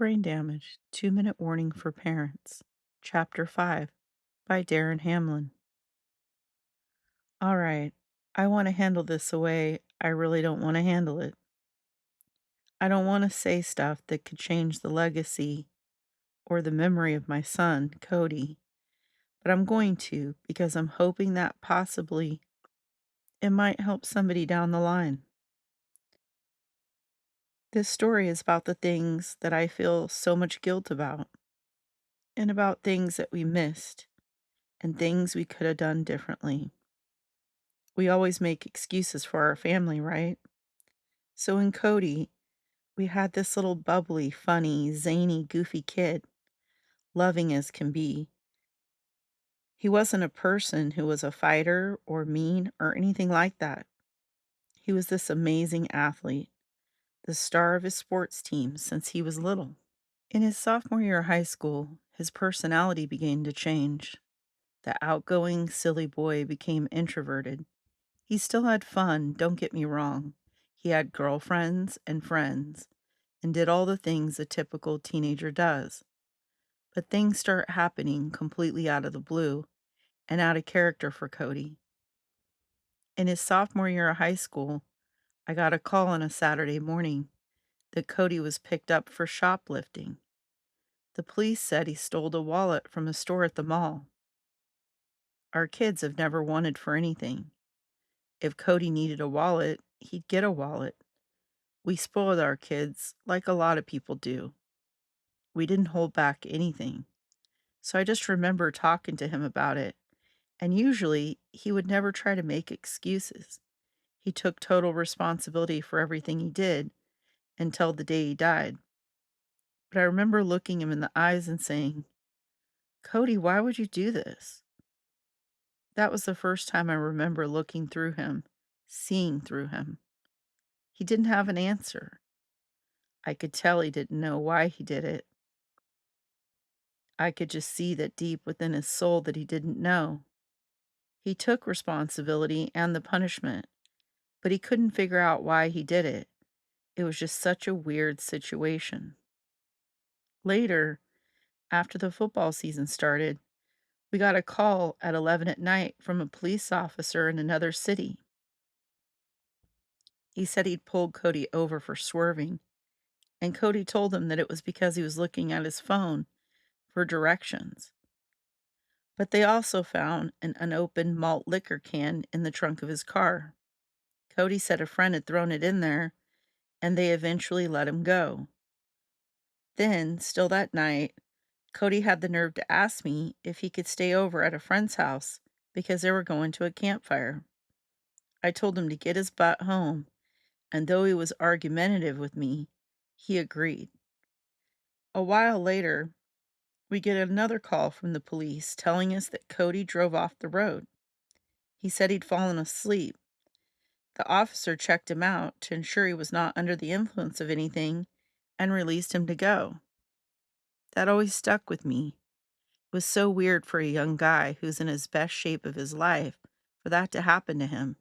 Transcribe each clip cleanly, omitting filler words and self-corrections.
Brain Damage 2-Minute Warning for Parents, Chapter 5 by Darren Hamlin. All right, I want to handle this the way I really don't want to handle it. I don't want to say stuff that could change the legacy or the memory of my son, Cody, but I'm going to because I'm hoping that possibly it might help somebody down the line. This story is about the things that I feel so much guilt about, and about things that we missed and things we could have done differently. We always make excuses for our family, right? So in Cody, we had this little bubbly, funny, zany, goofy kid, loving as can be. He wasn't a person who was a fighter or mean or anything like that. He was this amazing athlete, the star of his sports team since he was little. In his sophomore year of high school, his personality began to change. The outgoing, silly boy became introverted. He still had fun, don't get me wrong. He had girlfriends and friends and did all the things a typical teenager does. But things start happening completely out of the blue and out of character for Cody. In his sophomore year of high school, I got a call on a Saturday morning that Cody was picked up for shoplifting. The police said he stole a wallet from a store at the mall. Our kids have never wanted for anything. If Cody needed a wallet, he'd get a wallet. We spoiled our kids like a lot of people do. We didn't hold back anything. So I just remember talking to him about it, and usually he would never try to make excuses. He took total responsibility for everything he did until the day he died. But I remember looking him in the eyes and saying, "Cody, why would you do this?" That was the first time I remember looking through him, seeing through him. He didn't have an answer. I could tell he didn't know why he did it. I could just see that deep within his soul that he didn't know. He took responsibility and the punishment, but he couldn't figure out why he did it. It was just such a weird situation. Later, after the football season started, we got a call at 11 at night from a police officer in another city. He said he'd pulled Cody over for swerving, and Cody told him that it was because he was looking at his phone for directions. But they also found an unopened malt liquor can in the trunk of his car. Cody said a friend had thrown it in there, and they eventually let him go. Then, still that night, Cody had the nerve to ask me if he could stay over at a friend's house because they were going to a campfire. I told him to get his butt home, and though he was argumentative with me, he agreed. A while later, we get another call from the police telling us that Cody drove off the road. He said he'd fallen asleep. The officer checked him out to ensure he was not under the influence of anything and released him to go. That always stuck with me. It was so weird for a young guy who's in his best shape of his life for that to happen to him.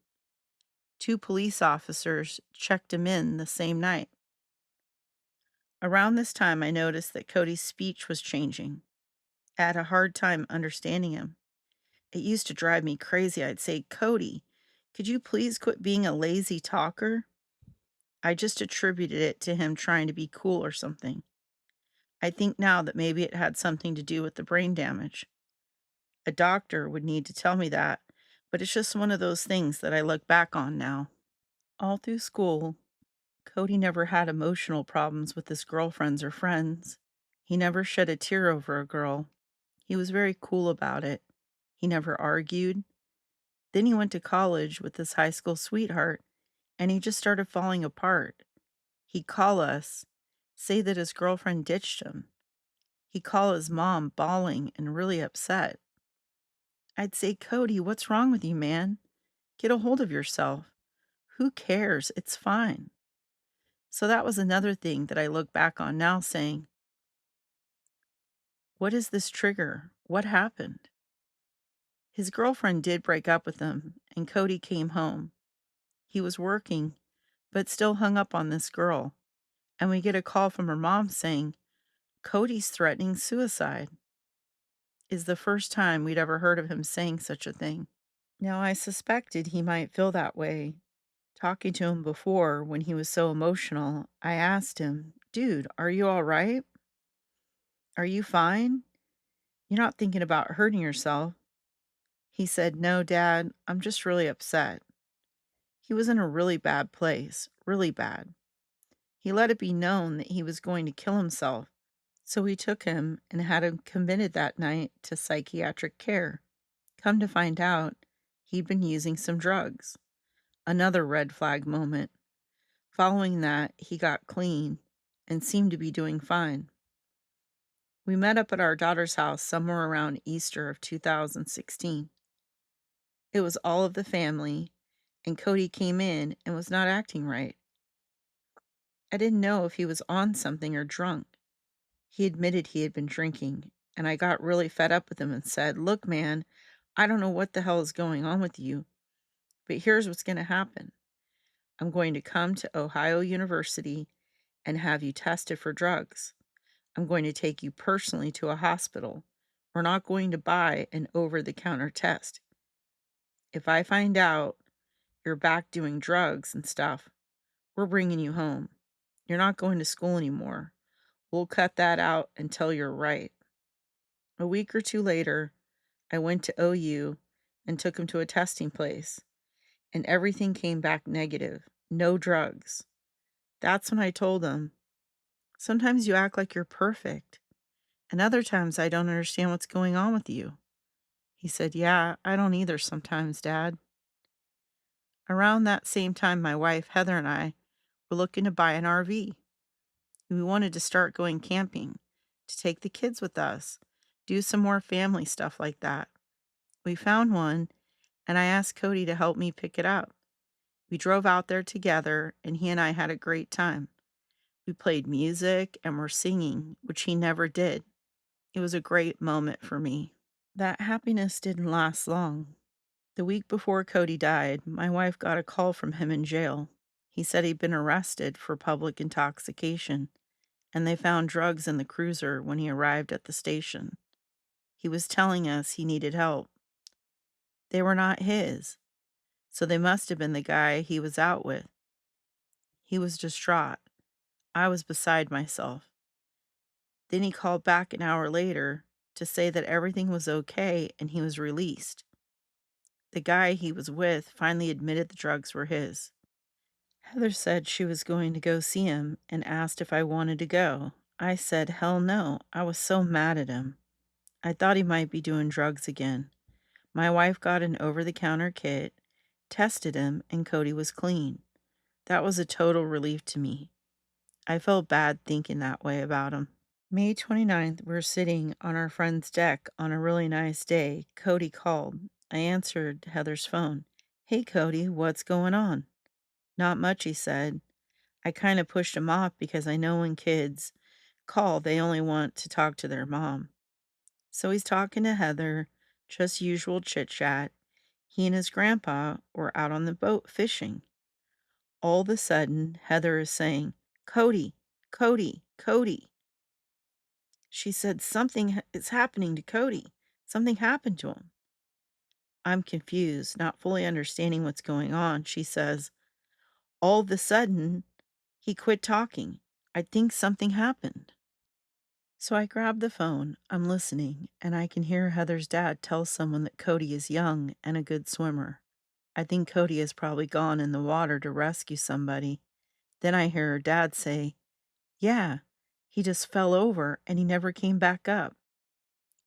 Two police officers checked him in the same night. Around this time, I noticed that Cody's speech was changing. I had a hard time understanding him. It used to drive me crazy. I'd say, "Cody, could you please quit being a lazy talker?" I just attributed it to him trying to be cool or something. I think now that maybe it had something to do with the brain damage. A doctor would need to tell me that, but it's just one of those things that I look back on now. All through school, Cody never had emotional problems with his girlfriends or friends. He never shed a tear over a girl. He was very cool about it. He never argued. Then he went to college with his high school sweetheart, and he just started falling apart. He'd call us, say that his girlfriend ditched him. He'd call his mom bawling and really upset. I'd say, "Cody, what's wrong with you, man? Get a hold of yourself. Who cares? It's fine." So that was another thing that I look back on now saying, what is this trigger? What happened? His girlfriend did break up with him, and Cody came home. He was working, but still hung up on this girl. And we get a call from her mom saying, Cody's threatening suicide is the first time we'd ever heard of him saying such a thing. Now, I suspected he might feel that way. Talking to him before when he was so emotional, I asked him, "Dude, are you all right? Are you fine? You're not thinking about hurting yourself?" He said, "No, Dad, I'm just really upset." He was in a really bad place, really bad. He let it be known that he was going to kill himself, so we took him and had him committed that night to psychiatric care. Come to find out, he'd been using some drugs. Another red flag moment. Following that, he got clean and seemed to be doing fine. We met up at our daughter's house somewhere around Easter of 2016. It was all of the family, and Cody came in and was not acting right. I didn't know if he was on something or drunk. He admitted he had been drinking, and I got really fed up with him and said, "Look, man, I don't know what the hell is going on with you, but here's what's going to happen. I'm going to come to Ohio University and have you tested for drugs. I'm going to take you personally to a hospital. We're not going to buy an over the counter test. If I find out you're back doing drugs and stuff, we're bringing you home. You're not going to school anymore. We'll cut that out until you're right." A week or two later, I went to OU and took him to a testing place, and everything came back negative. No drugs. That's when I told him, "Sometimes you act like you're perfect, and other times I don't understand what's going on with you." He said, "Yeah, I don't either sometimes, Dad." Around that same time, my wife, Heather, and I were looking to buy an RV. We wanted to start going camping, to take the kids with us, do some more family stuff like that. We found one, and I asked Cody to help me pick it up. We drove out there together, and he and I had a great time. We played music and were singing, which he never did. It was a great moment for me. That happiness didn't last long. The week before Cody died, my wife got a call from him in jail. He said he'd been arrested for public intoxication, and they found drugs in the cruiser when he arrived at the station. He was telling us he needed help. They were not his, so they must have been the guy he was out with. He was distraught. I was beside myself. Then he called back an hour later to say that everything was okay and he was released. The guy he was with finally admitted the drugs were his. Heather said she was going to go see him and asked if I wanted to go. I said, hell no. I was so mad at him. I thought he might be doing drugs again. My wife got an over the counter kit, tested him, and Cody was clean. That was a total relief to me. I felt bad thinking that way about him. May 29th, we're sitting on our friend's deck on a really nice day. Cody called. I answered Heather's phone. "Hey, Cody, what's going on?" "Not much," he said. I kind of pushed him off because I know when kids call, they only want to talk to their mom. So he's talking to Heather, just usual chit chat. He and his grandpa were out on the boat fishing. All of a sudden, Heather is saying, "Cody, Cody, Cody." She said, "Something is happening to Cody. Something happened to him." I'm confused, not fully understanding what's going on. She says, "All of a sudden, he quit talking. I think something happened." So I grab the phone. I'm listening, and I can hear Heather's dad tell someone that Cody is young and a good swimmer. I think Cody has probably gone in the water to rescue somebody. Then I hear her dad say, "Yeah, he just fell over and he never came back up."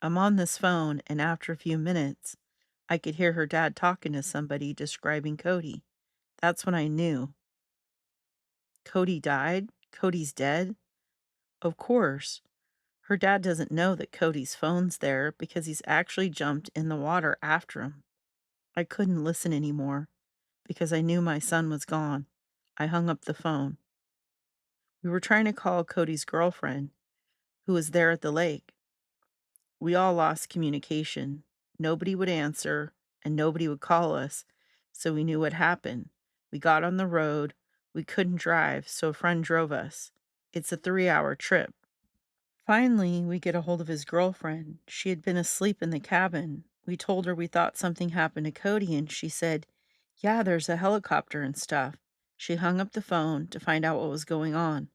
I'm on this phone, and after a few minutes, I could hear her dad talking to somebody describing Cody. That's when I knew. Cody died? Cody's dead? Of course. Her dad doesn't know that Cody's phone's there because he's actually jumped in the water after him. I couldn't listen anymore because I knew my son was gone. I hung up the phone. We were trying to call Cody's girlfriend, who was there at the lake. We all lost communication. Nobody would answer, and nobody would call us, so we knew what happened. We got on the road. We couldn't drive, so a friend drove us. It's a 3-hour trip. Finally, we get a hold of his girlfriend. She had been asleep in the cabin. We told her we thought something happened to Cody, and she said, "Yeah, there's a helicopter and stuff." She hung up the phone to find out what was going on.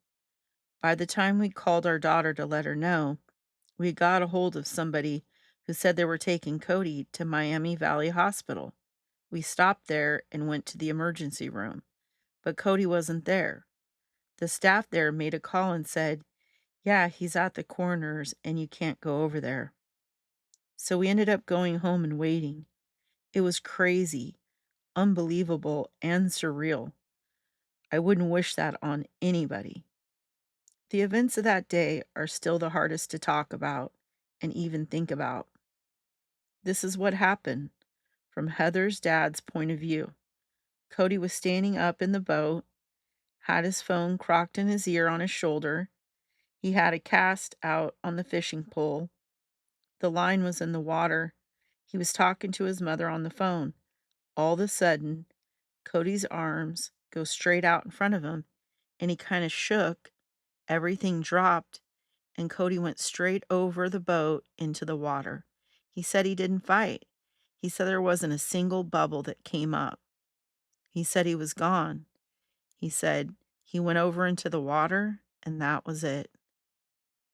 By the time we called our daughter to let her know, we got a hold of somebody who said they were taking Cody to Miami Valley Hospital. We stopped there and went to the emergency room, but Cody wasn't there. The staff there made a call and said, "Yeah, he's at the coroner's and you can't go over there." So we ended up going home and waiting. It was crazy, unbelievable, and surreal. I wouldn't wish that on anybody. The events of that day are still the hardest to talk about and even think about. This is what happened from Heather's dad's point of view. Cody was standing up in the boat, had his phone crocked in his ear on his shoulder. He had a cast out on the fishing pole. The line was in the water. He was talking to his mother on the phone. All of a sudden, Cody's arms go straight out in front of him, and he kind of shook. Everything dropped, and Cody went straight over the boat into the water. He said he didn't fight. He said there wasn't a single bubble that came up. He said he was gone. He said he went over into the water, and that was it.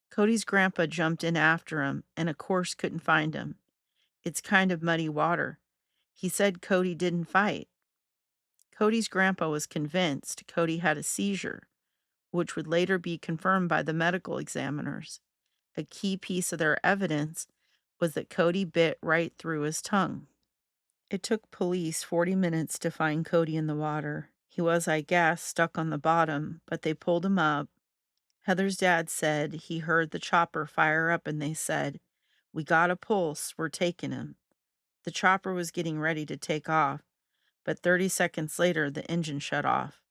Cody's grandpa jumped in after him and, of course, couldn't find him. It's kind of muddy water. He said Cody didn't fight. Cody's grandpa was convinced Cody had a seizure, which would later be confirmed by the medical examiners. A key piece of their evidence was that Cody bit right through his tongue. It took police 40 minutes to find Cody in the water. He was, I guess, stuck on the bottom, but they pulled him up. Heather's dad said he heard the chopper fire up and they said, "We got a pulse, we're taking him." The chopper was getting ready to take off, but 30 seconds later, the engine shut off.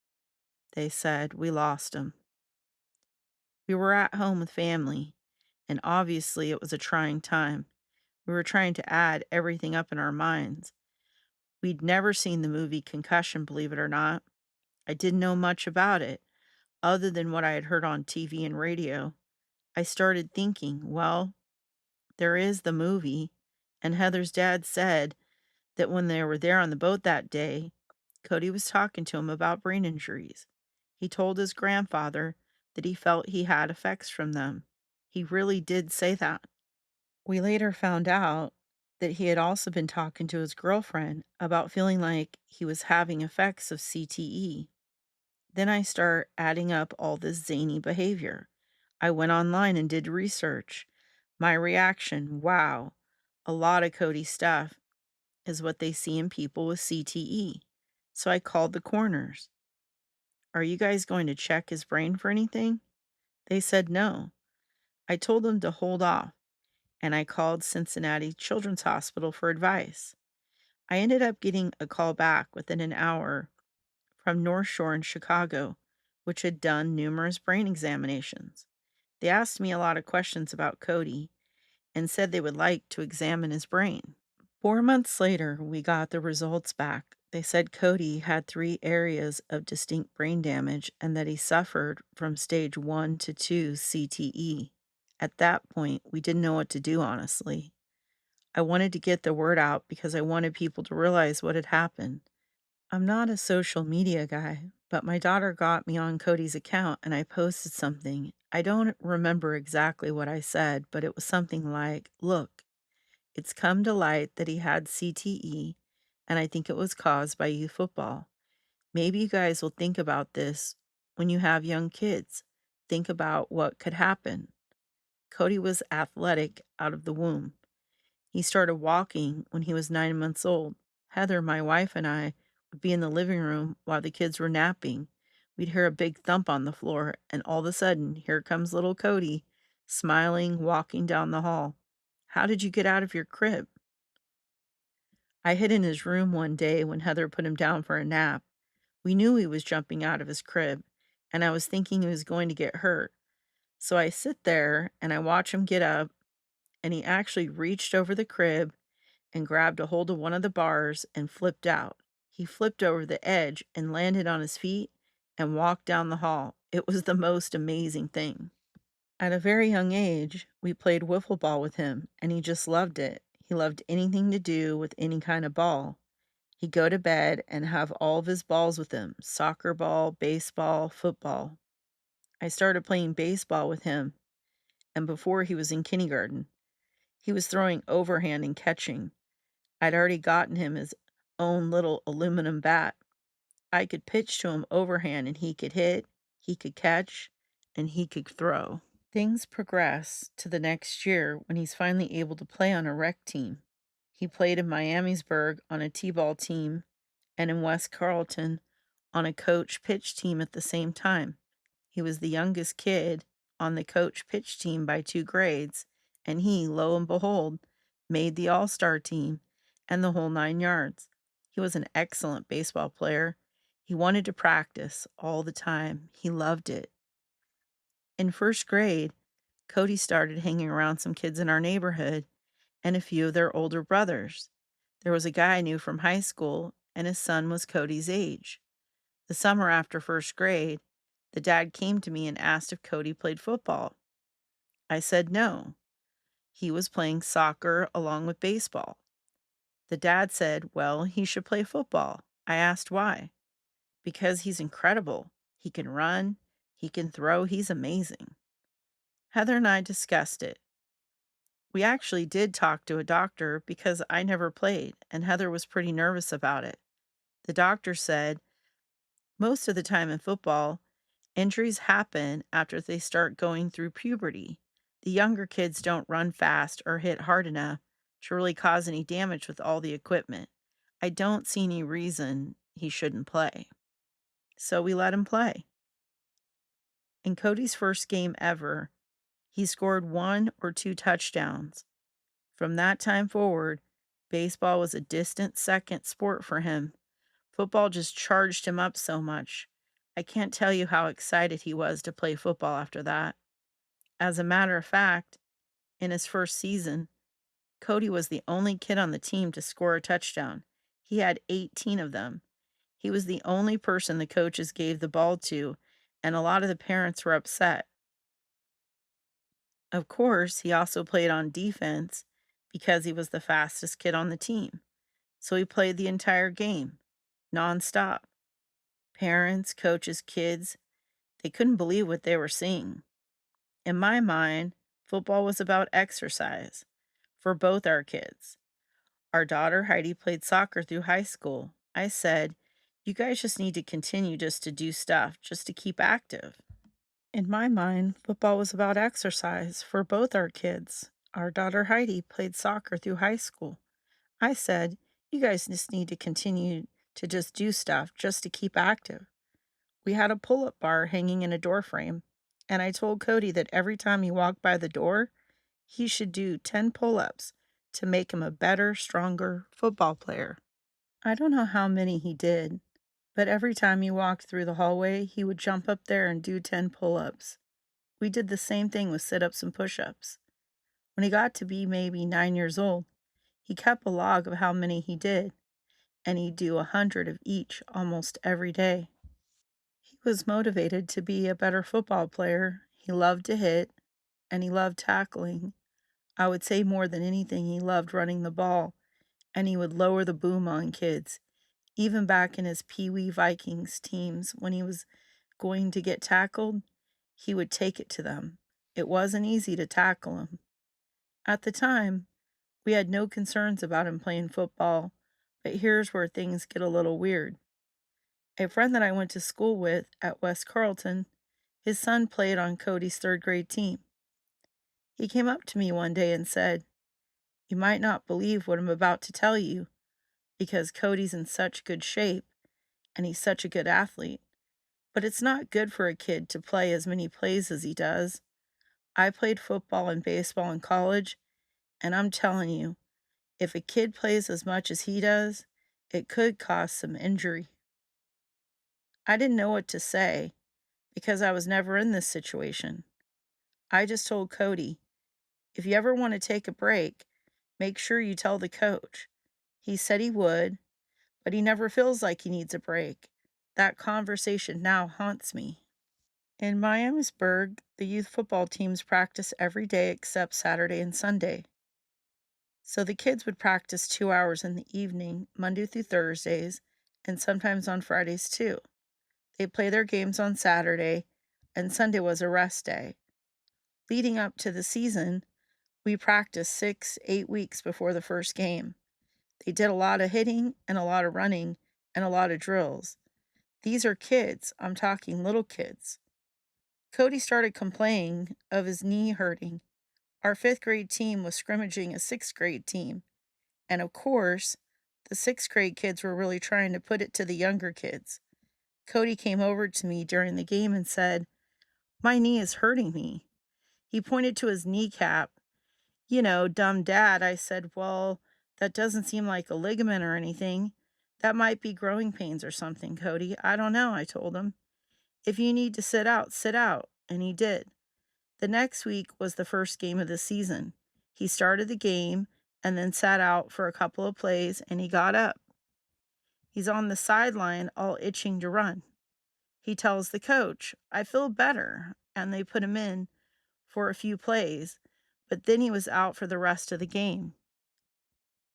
They said, "We lost him." We were at home with family, and obviously it was a trying time. We were trying to add everything up in our minds. We'd never seen the movie Concussion, believe it or not. I didn't know much about it, other than what I had heard on TV and radio. I started thinking, well, there is the movie, and Heather's dad said that when they were there on the boat that day, Cody was talking to him about brain injuries. He told his grandfather that he felt he had effects from them. He really did say that. We later found out that he had also been talking to his girlfriend about feeling like he was having effects of CTE. Then I start adding up all this zany behavior. I went online and did research. My reaction, wow, a lot of Cody stuff is what they see in people with CTE. So I called the coroners. "Are you guys going to check his brain for anything?" They said no. I told them to hold off, and I called Cincinnati Children's Hospital for advice. I ended up getting a call back within an hour from North Shore in Chicago, which had done numerous brain examinations. They asked me a lot of questions about Cody and said they would like to examine his brain. 4 months later, we got the results back. They said Cody had 3 areas of distinct brain damage and that he suffered from stage 1 to 2 CTE. At that point, we didn't know what to do, honestly. I wanted to get the word out because I wanted people to realize what had happened. I'm not a social media guy, but my daughter got me on Cody's account and I posted something. I don't remember exactly what I said, but it was something like, "Look, it's come to light that he had CTE, and I think it was caused by youth football. Maybe you guys will think about this when you have young kids. Think about what could happen." Cody was athletic out of the womb. He started walking when he was 9 months old. Heather, my wife, and I would be in the living room while the kids were napping. We'd hear a big thump on the floor, and all of a sudden, here comes little Cody, smiling, walking down the hall. "How did you get out of your crib?" I hid in his room one day when Heather put him down for a nap. We knew he was jumping out of his crib, and I was thinking he was going to get hurt. So I sit there and I watch him get up, and he actually reached over the crib and grabbed a hold of one of the bars and flipped out. He flipped over the edge and landed on his feet and walked down the hall. It was the most amazing thing. At a very young age, we played wiffle ball with him, and he just loved it. He loved anything to do with any kind of ball. He'd go to bed and have all of his balls with him: soccer ball, baseball, football. I started playing baseball with him, and before he was in kindergarten, he was throwing overhand and catching. I'd already gotten him his own little aluminum bat. I could pitch to him overhand, and he could hit, he could catch, and he could throw. Things progress to the next year when he's finally able to play on a rec team. He played in Miamisburg on a T-ball team and in West Carrollton on a coach pitch team at the same time. He was the youngest kid on the coach pitch team by 2 grades, and he, lo and behold, made the all-star team and the whole 9 yards. He was an excellent baseball player. He wanted to practice all the time. He loved it. In 1st grade, Cody started hanging around some kids in our neighborhood and a few of their older brothers. There was a guy I knew from high school, and his son was Cody's age. The summer after 1st grade, the dad came to me and asked if Cody played football. I said no. He was playing soccer along with baseball. The dad said, well, he should play football. I asked why. Because he's incredible. He can run, he can throw, he's amazing. Heather and I discussed it. We actually did talk to a doctor because I never played, and Heather was pretty nervous about it. The doctor said most of the time in football, injuries happen after they start going through puberty. The younger kids don't run fast or hit hard enough to really cause any damage with all the equipment. I don't see any reason he shouldn't play. So we let him play. In Cody's first game ever, he scored 1 or 2 touchdowns. From that time forward, baseball was a distant second sport for him. Football just charged him up so much. I can't tell you how excited he was to play football after that. As a matter of fact, in his first season, Cody was the only kid on the team to score a touchdown. He had 18 of them. He was the only person the coaches gave the ball to, and a lot of the parents were upset. Of course, he also played on defense because he was the fastest kid on the team. So he played the entire game, nonstop. Parents, coaches, kids, they couldn't believe what they were seeing. In my mind, football was about exercise for both our kids. Our daughter Heidi played soccer through high school. I said, you guys just need to continue just to do stuff, just to keep active. In my mind, football was about exercise for both our kids. Our daughter Heidi played soccer through high school. I said, you guys just need to continue to just do stuff just to keep active. We had a pull up bar hanging in a door frame, and I told Cody that every time he walked by the door, he should do 10 pull ups to make him a better, stronger football player. I don't know how many he did, but every time he walked through the hallway, he would jump up there and do 10 pull ups. We did the same thing with sit ups and push ups. When he got to be maybe 9 years old, he kept a log of how many he did, and he'd do 100 of each almost every day. He was motivated to be a better football player. He loved to hit, and he loved tackling. I would say more than anything, he loved running the ball, and he would lower the boom on kids. Even back in his Pee Wee Vikings teams, when he was going to get tackled, he would take it to them. It wasn't easy to tackle him. At the time, we had no concerns about him playing football, but here's where things get a little weird. A friend that I went to school with at West Carrollton, his son played on Cody's 3rd grade team. He came up to me one day and said, you might not believe what I'm about to tell you because Cody's in such good shape and he's such a good athlete, but it's not good for a kid to play as many plays as he does. I played football and baseball in college, and I'm telling you, if a kid plays as much as he does, it could cause some injury. I didn't know what to say because I was never in this situation. I just told Cody, if you ever want to take a break, make sure you tell the coach. He said he would, but he never feels like he needs a break. That conversation now haunts me. In Miamisburg, the youth football teams practice every day except Saturday and Sunday. So the kids would practice 2 hours in the evening, Monday through Thursdays, and sometimes on Fridays too. They play their games on Saturday, and Sunday was a rest day. Leading up to the season, we practiced 6, 8 weeks before the first game. They did a lot of hitting and a lot of running and a lot of drills. These are kids, I'm talking little kids. Cody started complaining of his knee hurting. Our fifth grade team was scrimmaging a sixth grade team. And of course, the sixth grade kids were really trying to put it to the younger kids. Cody came over to me during the game and said, "My knee is hurting me." He pointed to his kneecap. Dumb dad, I said, "Well, that doesn't seem like a ligament or anything. That might be growing pains or something, Cody. I don't know," I told him. "If you need to sit out, sit out." And he did. The next week was the first game of the season. He started the game and then sat out for a couple of plays and he got up. He's on the sideline all itching to run. He tells the coach, "I feel better." And they put him in for a few plays, but then he was out for the rest of the game.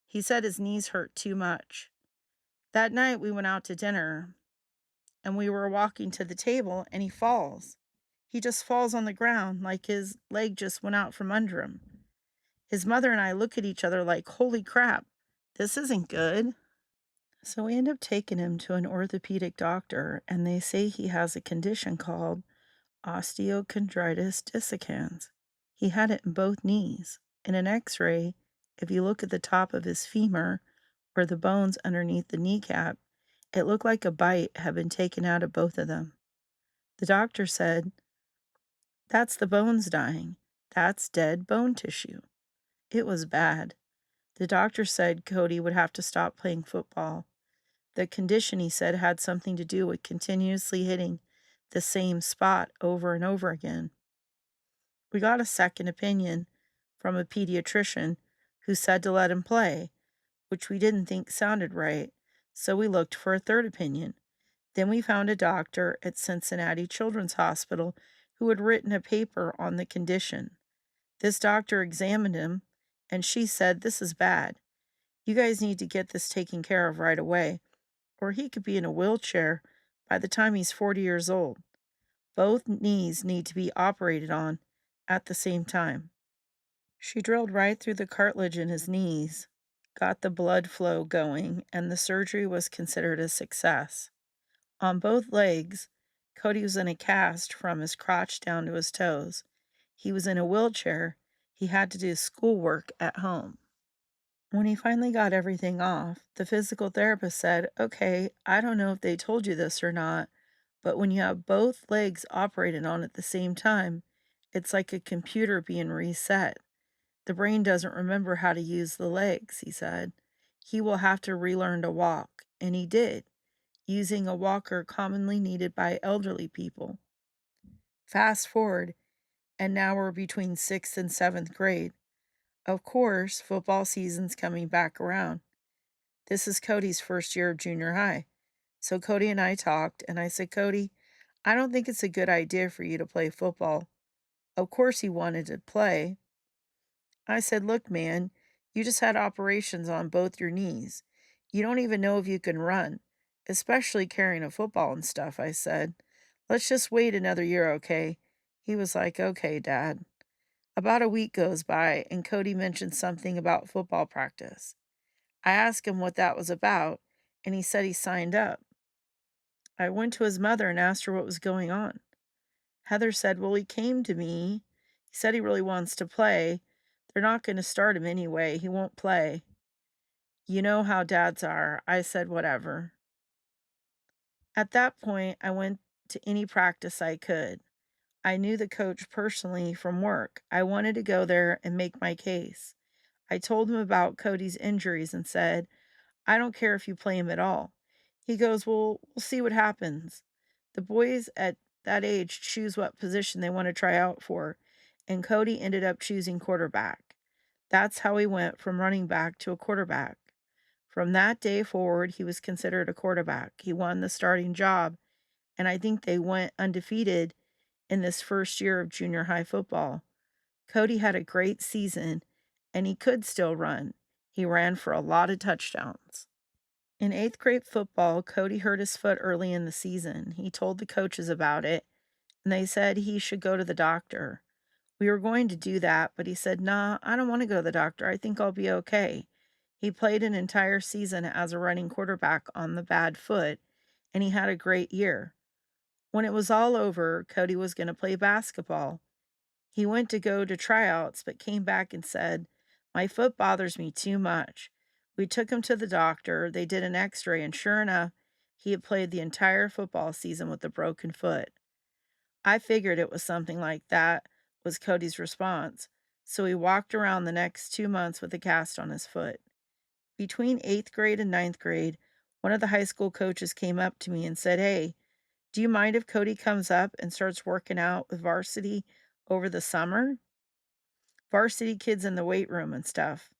He said his knees hurt too much. That night we went out to dinner and we were walking to the table and he falls. He just falls on the ground like his leg just went out from under him. His mother and I look at each other like, holy crap, this isn't good. So we end up taking him to an orthopedic doctor, and they say he has a condition called osteochondritis dissecans. He had it in both knees. In an x ray, if you look at the top of his femur or the bones underneath the kneecap, it looked like a bite had been taken out of both of them. The doctor said, "That's the bones dying. That's dead bone tissue." It was bad. The doctor said Cody would have to stop playing football. The condition, he said, had something to do with continuously hitting the same spot over and over again. We got a second opinion from a pediatrician who said to let him play, which we didn't think sounded right, so we looked for a third opinion. Then we found a doctor at Cincinnati Children's Hospital who had written a paper on the condition. This doctor examined him, and she said, "This is bad. You guys need to get this taken care of right away, or he could be in a wheelchair by the time he's 40 years old. Both knees need to be operated on at the same time." She drilled right through the cartilage in his knees, got the blood flow going, and the surgery was considered a success. On both legs, Cody was in a cast from his crotch down to his toes. He was in a wheelchair. He had to do schoolwork at home. When he finally got everything off, the physical therapist said, "Okay, I don't know if they told you this or not, but when you have both legs operated on at the same time, it's like a computer being reset. The brain doesn't remember how to use the legs," he said. "He will have to relearn to walk." And he did, using a walker commonly needed by elderly people. Fast forward, and now we're between sixth and seventh grade. Of course, football season's coming back around. This is Cody's first year of junior high. So Cody and I talked, and I said, "Cody, I don't think it's a good idea for you to play football." Of course, he wanted to play. I said, "Look, man, you just had operations on both your knees. You don't even know if you can run, especially carrying a football and stuff," I said. "Let's just wait another year, okay?" He was like, "Okay, Dad." About a week goes by, and Cody mentioned something about football practice. I asked him what that was about, and he said he signed up. I went to his mother and asked her what was going on. Heather said, "Well, he came to me. He said he really wants to play. They're not going to start him anyway. He won't play." You know how dads are. I said, "Whatever." At that point, I went to any practice I could. I knew the coach personally from work. I wanted to go there and make my case. I told him about Cody's injuries and said, "I don't care if you play him at all." He goes, "Well, we'll see what happens." The boys at that age choose what position they want to try out for, and Cody ended up choosing quarterback. That's how he went from running back to a quarterback. From that day forward, he was considered a quarterback. He won the starting job, and I think they went undefeated in this first year of junior high football. Cody had a great season, and he could still run. He ran for a lot of touchdowns. In eighth grade football, Cody hurt his foot early in the season. He told the coaches about it, and they said he should go to the doctor. We were going to do that, but he said, "Nah, I don't want to go to the doctor. I think I'll be okay." He played an entire season as a running quarterback on the bad foot, and he had a great year. When it was all over, Cody was going to play basketball. He went to go to tryouts, but came back and said, "My foot bothers me too much." We took him to the doctor. They did an x ray, and sure enough, he had played the entire football season with a broken foot. I figured it was something like that, was Cody's response. So he walked around the next 2 months with a cast on his foot. Between eighth grade and ninth grade, one of the high school coaches came up to me and said, "Hey, do you mind if Cody comes up and starts working out with varsity over the summer? Varsity kids in the weight room and stuff."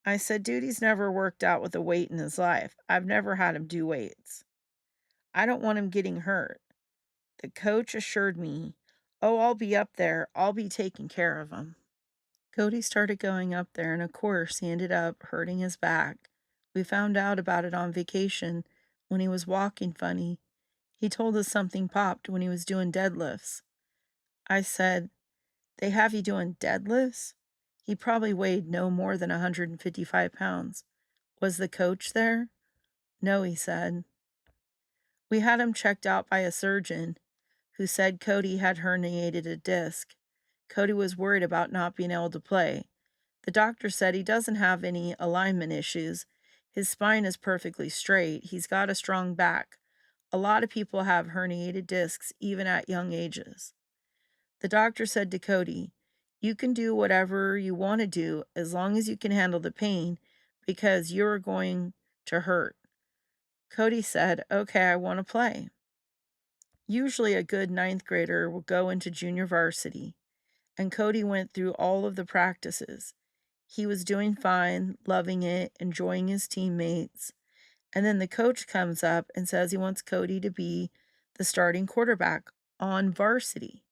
I said, "Dude, he's never worked out with a weight in his life. I've never had him do weights. I don't want him getting hurt." The coach assured me, "Oh, I'll be up there. I'll be taking care of him." Cody started going up there, and of course, he ended up hurting his back. We found out about it on vacation when he was walking funny. He told us something popped when he was doing deadlifts. I said, "They have you doing deadlifts?" He probably weighed no more than 155 pounds. "Was the coach there?" "No," he said. We had him checked out by a surgeon who said Cody had herniated a disc. Cody was worried about not being able to play. The doctor said he doesn't have any alignment issues. His spine is perfectly straight. He's got a strong back. A lot of people have herniated discs even at young ages. The doctor said to Cody, "You can do whatever you want to do as long as you can handle the pain because you're going to hurt." Cody said, "Okay, I want to play." Usually a good ninth grader will go into junior varsity, and Cody went through all of the practices. He was doing fine, loving it, enjoying his teammates, and then the coach comes up and says he wants Cody to be the starting quarterback on varsity.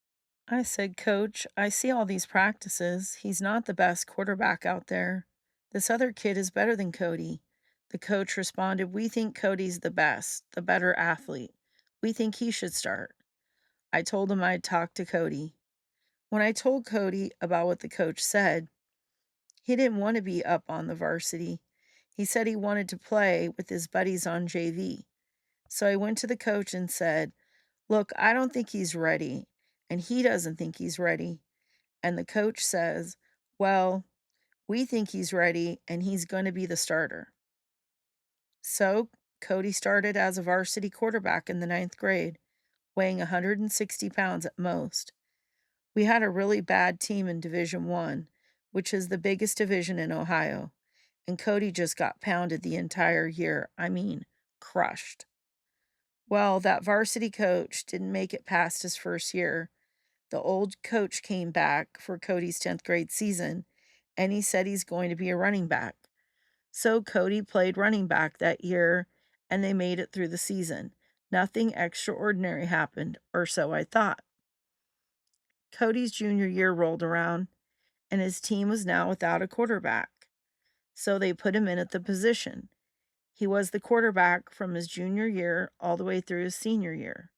I said, "Coach, I see all these practices. He's not the best quarterback out there. This other kid is better than Cody." The coach responded, "We think Cody's the best, the better athlete. We think he should start." I told him I'd talk to Cody. When I told Cody about what the coach said, he didn't want to be up on the varsity. He said he wanted to play with his buddies on JV. So I went to the coach and said, "Look, I don't think he's ready, and he doesn't think he's ready." And the coach says, "Well, we think he's ready, and he's going to be the starter." So Cody started as a varsity quarterback in the ninth grade, weighing 160 pounds at most. We had a really bad team in Division 1, which is the biggest division in Ohio, and Cody just got pounded the entire year. I mean, crushed. Well, that varsity coach didn't make it past his first year. The old coach came back for Cody's 10th grade season, and he said he's going to be a running back. So Cody played running back that year, and they made it through the season. Nothing extraordinary happened, or so I thought. Cody's junior year rolled around, and his team was now without a quarterback. So they put him in at the position. He was the quarterback from his junior year all the way through his senior year.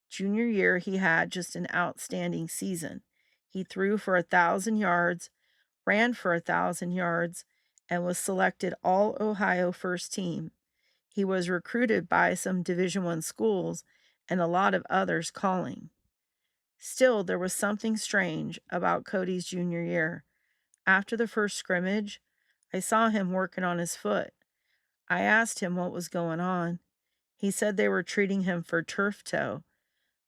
Junior year, he had just an outstanding season. He threw for 1,000 yards, ran for 1,000 yards, and was selected all Ohio first team. He was recruited by some Division I schools and a lot of others calling. Still, there was something strange about Cody's junior year. After the first scrimmage, I saw him working on his foot. I asked him what was going on. He said they were treating him for turf toe,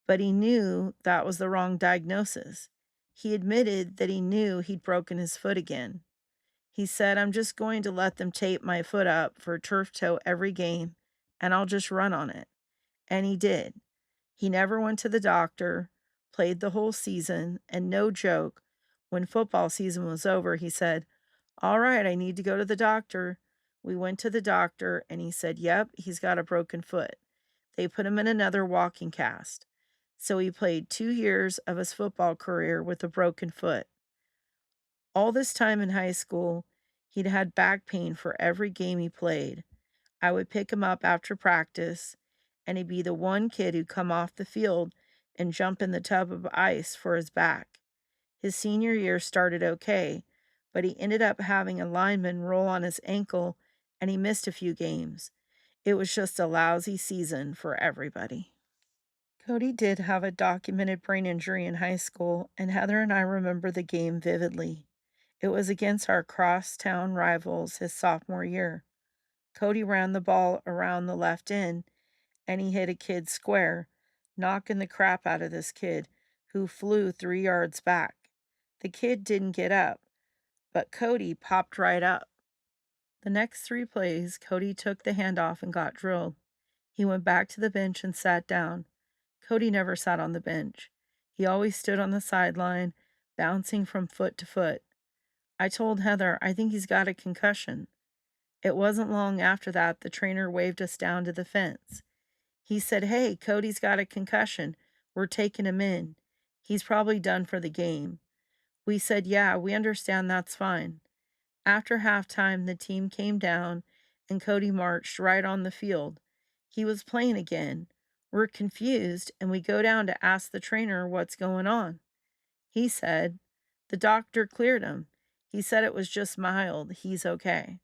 but he knew that was the wrong diagnosis. He admitted that he knew he'd broken his foot again. He said, "I'm just going to let them tape my foot up for turf toe every game, and I'll just run on it." And he did. He never went to the doctor, played the whole season, and no joke, when football season was over, he said, "All right, I need to go to the doctor." We went to the doctor, and he said, "Yep, he's got a broken foot." They put him in another walking cast. So he played 2 years of his football career with a broken foot. All this time in high school, he'd had back pain for every game he played. I would pick him up after practice, and he'd be the one kid who'd come off the field and jump in the tub of ice for his back. His senior year started okay, but he ended up having a lineman roll on his ankle and he missed a few games. It was just a lousy season for everybody. Cody did have a documented brain injury in high school, and Heather and I remember the game vividly. It was against our crosstown rivals his sophomore year. Cody ran the ball around the left end and he hit a kid square, knocking the crap out of this kid, who flew 3 yards back. The kid didn't get up, but Cody popped right up. The next 3 plays, Cody took the handoff and got drilled. He went back to the bench and sat down. Cody never sat on the bench. He always stood on the sideline, bouncing from foot to foot. I told Heather, I think he's got a concussion. It wasn't long after that the trainer waved us down to the fence. He said, "Hey, Cody's got a concussion. We're taking him in. He's probably done for the game." We said, "Yeah, we understand that's fine." After halftime, the team came down and Cody marched right on the field. He was playing again. We're confused and we go down to ask the trainer what's going on. He said, "The doctor cleared him. He said it was just mild. He's okay."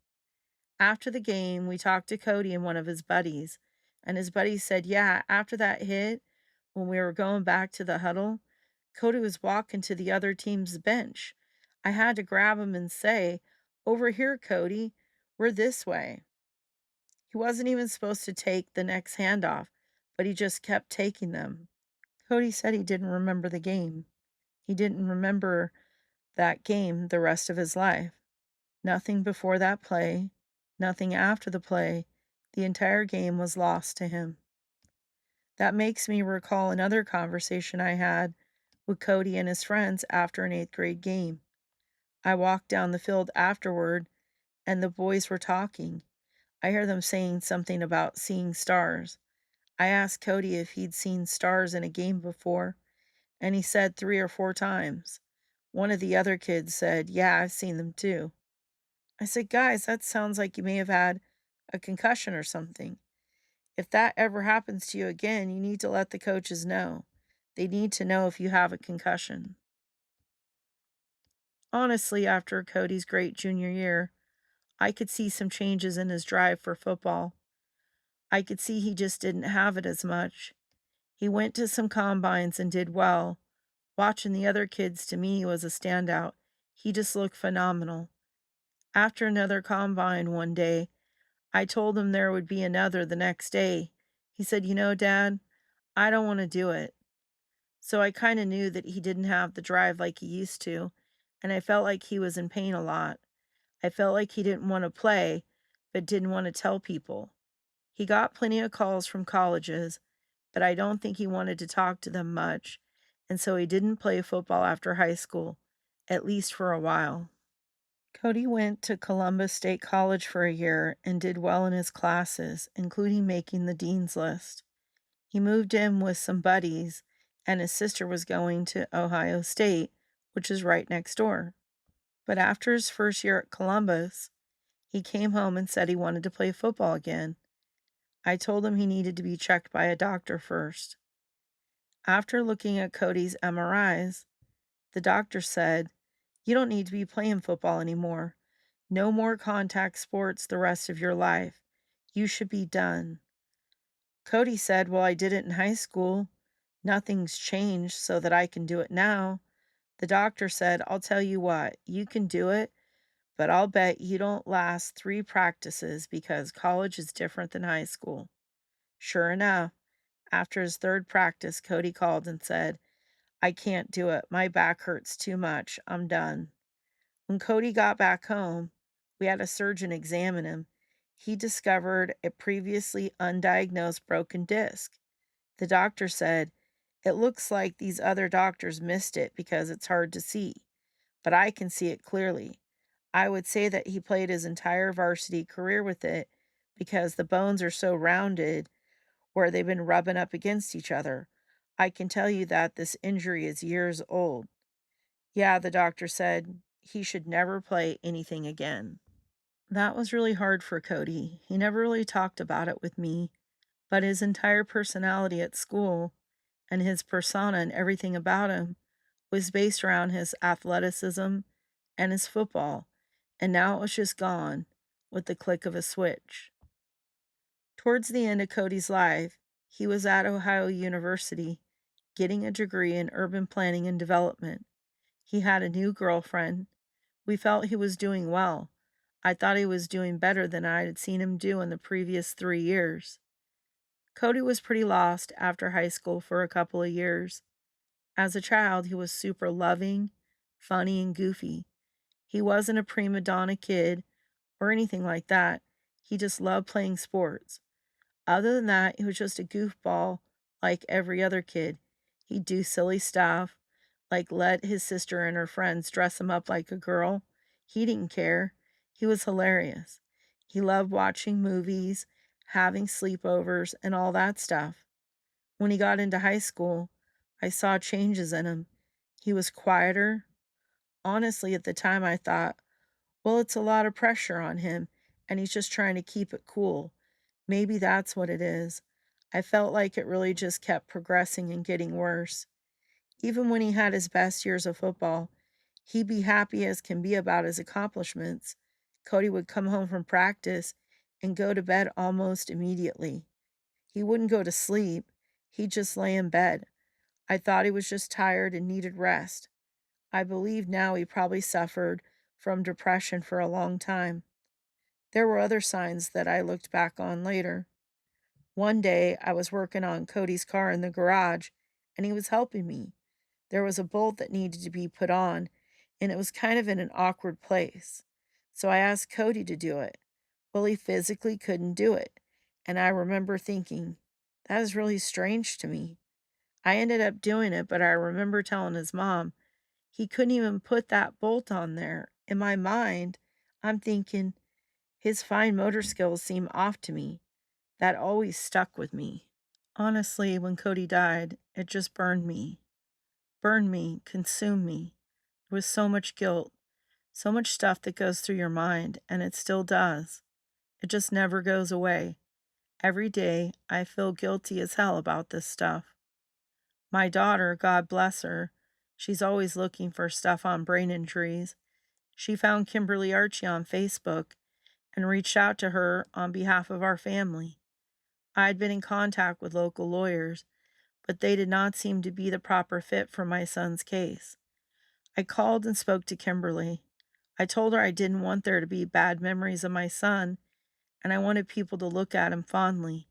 After the game, we talked to Cody and one of his buddies, and his buddy said, "Yeah, after that hit, when we were going back to the huddle, Cody was walking to the other team's bench. I had to grab him and say, 'Over here, Cody, we're this way.'" He wasn't even supposed to take the next handoff, but he just kept taking them. Cody said he didn't remember the game. He didn't remember that game the rest of his life. Nothing before that play, nothing after the play. The entire game was lost to him. That makes me recall another conversation I had with Cody and his friends after an 8th grade game. I walked down the field afterward and the boys were talking. I hear them saying something about seeing stars. I asked Cody if he'd seen stars in a game before, and he said 3 or 4 times. One of the other kids said, "Yeah, I've seen them too." I said, "Guys, that sounds like you may have had a concussion or something. If that ever happens to you again, you need to let the coaches know. They need to know if you have a concussion." Honestly, after Cody's great junior year, I could see some changes in his drive for football. I could see he just didn't have it as much. He went to some combines and did well. Watching the other kids, to me, was a standout. He just looked phenomenal. After another combine one day, I told him there would be another the next day. He said, "You know, Dad, I don't want to do it." So I kind of knew that he didn't have the drive like he used to, and I felt like he was in pain a lot. I felt like he didn't want to play, but didn't want to tell people. He got plenty of calls from colleges, but I don't think he wanted to talk to them much, and so he didn't play football after high school, at least for a while. Cody went to Columbus State College for a year and did well in his classes, including making the dean's list. He moved in with some buddies, and his sister was going to Ohio State, which is right next door. But after his first year at Columbus, he came home and said he wanted to play football again. I told him he needed to be checked by a doctor first. After looking at Cody's MRIs, the doctor said, "You don't need to be playing football anymore. No more contact sports the rest of your life. You should be done." Cody said, "Well, I did it in high school. Nothing's changed so that I can do it now." The doctor said, "I'll tell you what, you can do it, but I'll bet you don't last 3 practices because college is different than high school." Sure enough, after his third practice, Cody called and said, "I can't do it. My back hurts too much. I'm done." When Cody got back home, we had a surgeon examine him. He discovered a previously undiagnosed broken disc. The doctor said, "It looks like these other doctors missed it because it's hard to see, but I can see it clearly." I would say that he played his entire varsity career with it because the bones are so rounded where they've been rubbing up against each other. I can tell you that this injury is years old. Yeah, the doctor said he should never play anything again. That was really hard for Cody. He never really talked about it with me, but his entire personality at school and his persona and everything about him was based around his athleticism and his football, and now it was just gone with the click of a switch. Towards the end of Cody's life, he was at Ohio University getting a degree in urban planning and development. He had a new girlfriend. We felt he was doing well. I thought he was doing better than I had seen him do in the previous 3 years. Cody was pretty lost after high school for a couple of years. As a child, he was super loving, funny, and goofy. He wasn't a prima donna kid or anything like that. He just loved playing sports. Other than that, he was just a goofball like every other kid. He'd do silly stuff, like let his sister and her friends dress him up like a girl. He didn't care. He was hilarious. He loved watching movies, having sleepovers, and all that stuff. When he got into high school, I saw changes in him. He was quieter. Honestly, at the time, I thought, well, it's a lot of pressure on him, and he's just trying to keep it cool. Maybe that's what it is. I felt like it really just kept progressing and getting worse. Even when he had his best years of football, he'd be happy as can be about his accomplishments. Cody would come home from practice and go to bed almost immediately. He wouldn't go to sleep, he'd just lay in bed. I thought he was just tired and needed rest. I believe now he probably suffered from depression for a long time. There were other signs that I looked back on later. One day, I was working on Cody's car in the garage, and he was helping me. There was a bolt that needed to be put on, and it was kind of in an awkward place. So I asked Cody to do it. Well, he physically couldn't do it. And I remember thinking, that is really strange to me. I ended up doing it, but I remember telling his mom, he couldn't even put that bolt on there. In my mind, I'm thinking, his fine motor skills seem off to me. That always stuck with me. Honestly, when Cody died, it just burned me, consumed me. There was so much guilt, so much stuff that goes through your mind, and it still does. It just never goes away. Every day, I feel guilty as hell about this stuff. My daughter, God bless her, she's always looking for stuff on brain injuries. She found Kimberly Archie on Facebook and reached out to her on behalf of our family. I had been in contact with local lawyers, but they did not seem to be the proper fit for my son's case. I called and spoke to Kimberly. I told her I didn't want there to be bad memories of my son, and I wanted people to look at him fondly.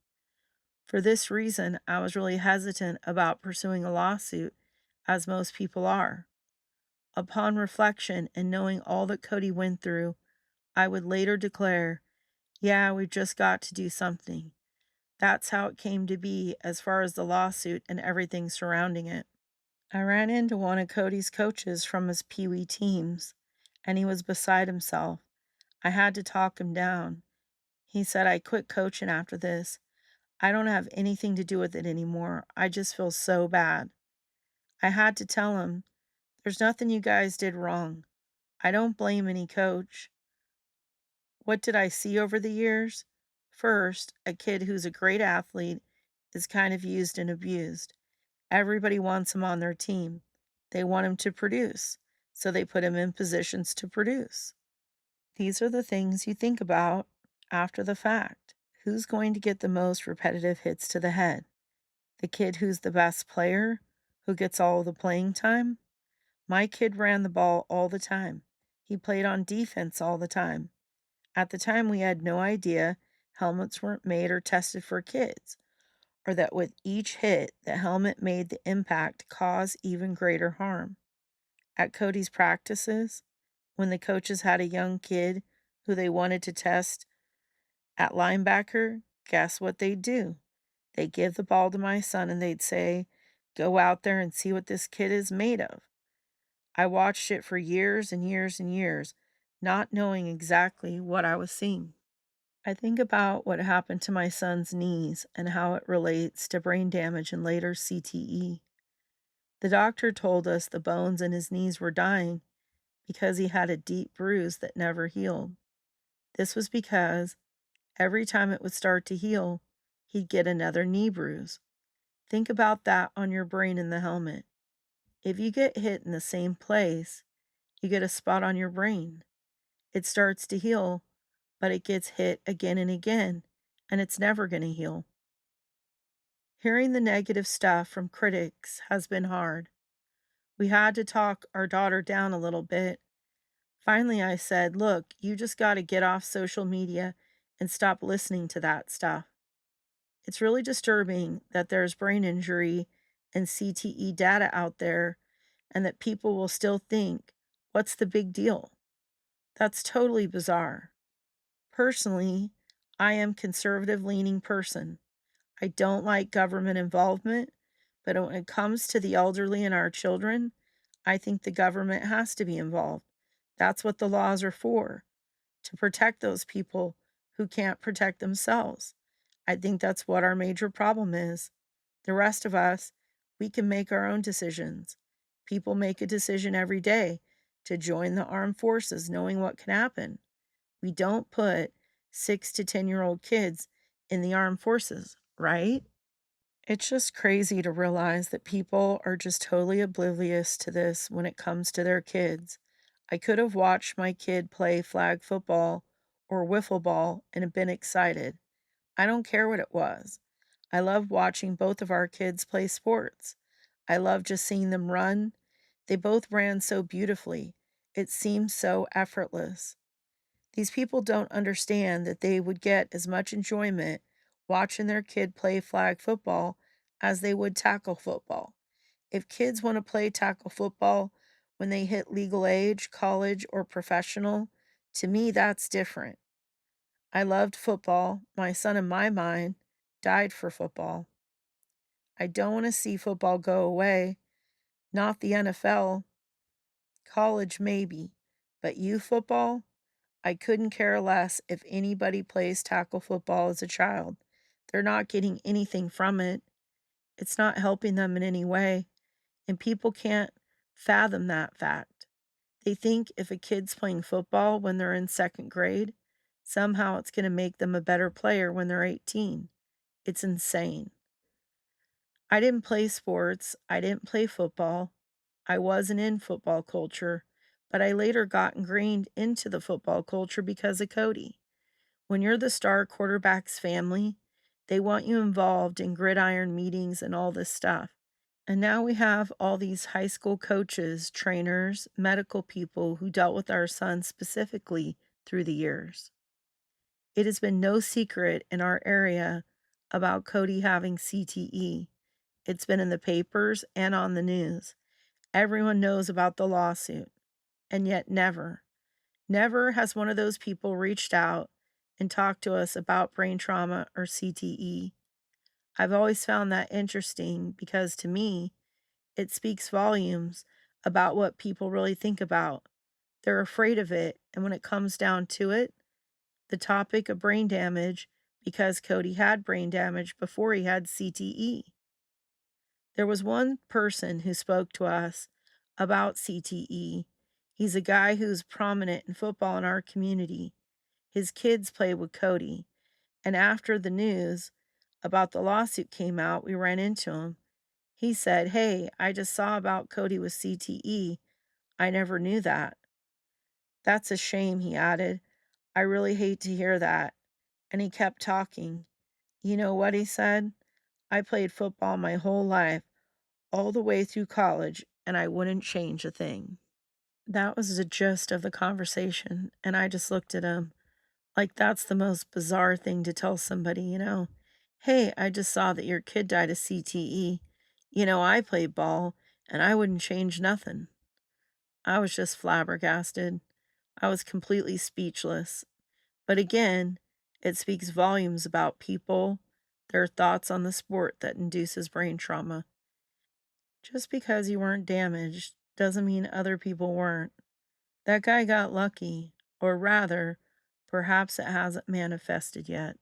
For this reason, I was really hesitant about pursuing a lawsuit, as most people are. Upon reflection and knowing all that Cody went through, I would later declare, yeah, we've just got to do something. That's how it came to be as far as the lawsuit and everything surrounding it. I ran into one of Cody's coaches from his Pee Wee teams, and he was beside himself. I had to talk him down. He said, I quit coaching after this. I don't have anything to do with it anymore. I just feel so bad. I had to tell him, there's nothing you guys did wrong. I don't blame any coach. What did I see over the years? First, a kid who's a great athlete is kind of used and abused. Everybody wants him on their team. They want him to produce, so they put him in positions to produce. These are the things you think about after the fact. Who's going to get the most repetitive hits to the head? The kid who's the best player, who gets all the playing time? My kid ran the ball all the time. He played on defense all the time. At the time, we had no idea helmets weren't made or tested for kids, or that with each hit, the helmet made the impact cause even greater harm. At Cody's practices, when the coaches had a young kid who they wanted to test at linebacker, guess what they'd do? They'd give the ball to my son and they'd say, go out there and see what this kid is made of. I watched it for years and years and years, not knowing exactly what I was seeing. I think about what happened to my son's knees and how it relates to brain damage and later CTE. The doctor told us the bones in his knees were dying because he had a deep bruise that never healed. This was because every time it would start to heal, he'd get another knee bruise. Think about that on your brain in the helmet. If you get hit in the same place, you get a spot on your brain. It starts to heal, but it gets hit again and again, and it's never going to heal. Hearing the negative stuff from critics has been hard. We had to talk our daughter down a little bit. Finally, I said, "Look, you just got to get off social media and stop listening to that stuff." It's really disturbing that there's brain injury and CTE data out there and that people will still think, what's the big deal? That's totally bizarre. Personally, I am conservative leaning person. I don't like government involvement, but when it comes to the elderly and our children, I think the government has to be involved. That's what the laws are for, to protect those people who can't protect themselves. I think that's what our major problem is. The rest of us, we can make our own decisions. People make a decision every day to join the armed forces knowing what can happen. We don't put 6 to 10-year-old kids in the armed forces, right? It's just crazy to realize that people are just totally oblivious to this when it comes to their kids. I could have watched my kid play flag football or wiffle ball and have been excited. I don't care what it was. I love watching both of our kids play sports. I love just seeing them run. They both ran so beautifully. It seemed so effortless. These people don't understand that they would get as much enjoyment watching their kid play flag football as they would tackle football. If kids want to play tackle football when they hit legal age, college, or professional, to me, that's different. I loved football. My son, in my mind, died for football. I don't want to see football go away. Not the NFL, college maybe, but youth football, I couldn't care less if anybody plays tackle football as a child. They're not getting anything from it. It's not helping them in any way, and people can't fathom that fact. They think if a kid's playing football when they're in second grade, somehow it's going to make them a better player when they're 18. It's insane. I didn't play sports. I didn't play football. I wasn't in football culture, but I later got ingrained into the football culture because of Cody. When you're the star quarterback's family, they want you involved in gridiron meetings and all this stuff. And now we have all these high school coaches, trainers, medical people who dealt with our son specifically through the years. It has been no secret in our area about Cody having CTE. It's been in the papers and on the news. Everyone knows about the lawsuit, and yet never has one of those people reached out and talked to us about brain trauma or CTE. I've always found that interesting because to me, it speaks volumes about what people really think about. They're afraid of it, and when it comes down to it, the topic of brain damage, because Cody had brain damage before he had CTE. There was one person who spoke to us about CTE. He's a guy who's prominent in football in our community. His kids play with Cody. And after the news about the lawsuit came out, we ran into him. He said, "Hey, I just saw about Cody with CTE. I never knew that." "That's a shame," he added. "I really hate to hear that." And he kept talking. You know what he said? "I played football my whole life, all the way through college, and I wouldn't change a thing." That was the gist of the conversation. And I just looked at him like that's the most bizarre thing to tell somebody. "Hey, I just saw that your kid died of CTE. I played ball and I wouldn't change nothing." I was just flabbergasted. I was completely speechless. But again, it speaks volumes about people, their thoughts on the sport that induces brain trauma. Just because you weren't damaged doesn't mean other people weren't. That guy got lucky, or rather, Perhaps it hasn't manifested yet,